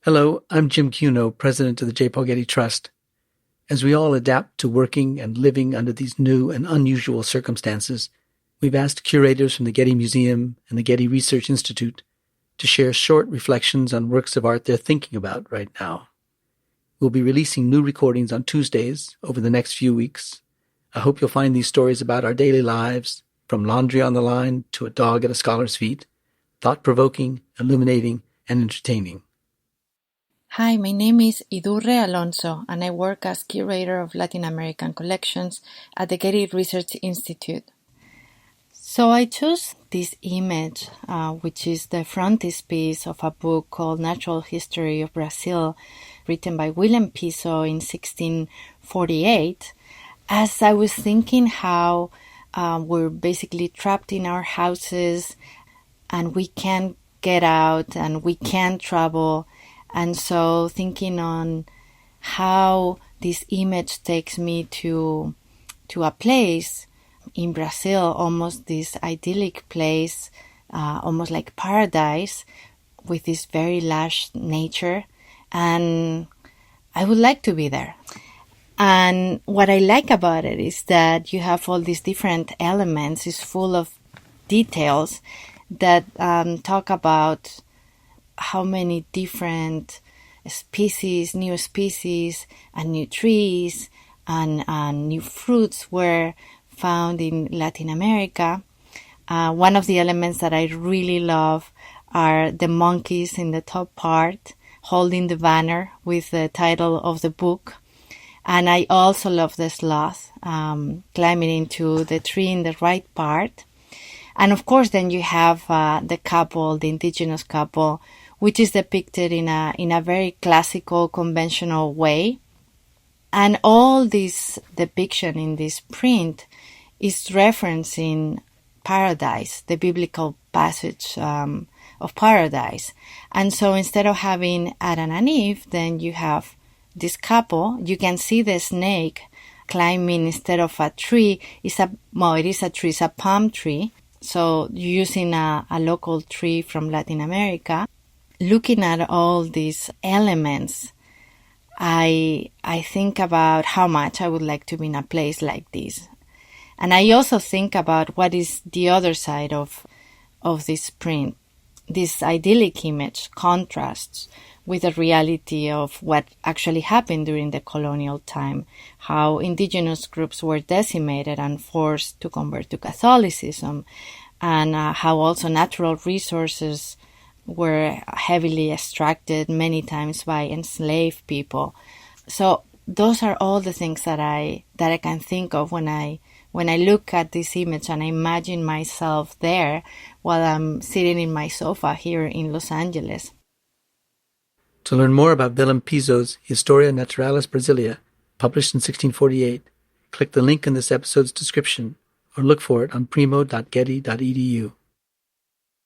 Hello, I'm Jim Cuno, president of the Getty Trust. As we all adapt to working and living under these new and unusual circumstances, we've asked curators from the Getty Museum and the Getty Research Institute to share short reflections on works of art they're thinking about right now. We'll be releasing new recordings on Tuesdays over the next few weeks. I hope you'll find these stories about our daily lives, from laundry on the line to a dog at a scholar's feet, thought-provoking, illuminating, and entertaining. Hi, my name is Idurre Alonso, and I work as curator of Latin American collections at the Getty Research Institute. So I chose this image, which is the frontispiece of a book called Natural History of Brazil, written by Willem Piso in 1648, as I was thinking how we're basically trapped in our houses and we can't get out and we can't travel. And so thinking on how this image takes me to a place in Brazil, almost this idyllic place, almost like paradise, with this very lush nature. And I would like to be there. And what I like about it is that you have all these different elements. It's full of details that talk about how many different species, new species, and new trees, and new fruits were found in Latin America. One of the elements that I really love are the monkeys in the top part, holding the banner with the title of the book. And I also love the sloth climbing into the tree in the right part. And of course, then you have the couple, the indigenous couple, which is depicted in a very classical, conventional way. And all this depiction in this print is referencing paradise, the biblical passage of paradise. And so instead of having Adam and Eve, then you have this couple. You can see the snake climbing instead of a tree. It is a tree, it's a palm tree. So using a local tree from Latin America. Looking at all these elements, I think about how much I would like to be in a place like this. And I also think about what is the other side of this print. This idyllic image contrasts with the reality of what actually happened during the colonial time, how indigenous groups were decimated and forced to convert to Catholicism, and how also natural resources were heavily extracted many times by enslaved people. So those are all the things that I can think of when I look at this image and I imagine myself there while I'm sitting in my sofa here in Los Angeles. To learn more about Willem Piso's Historia Naturalis Brasilia, published in 1648, click the link in this episode's description or look for it on primo.getty.edu.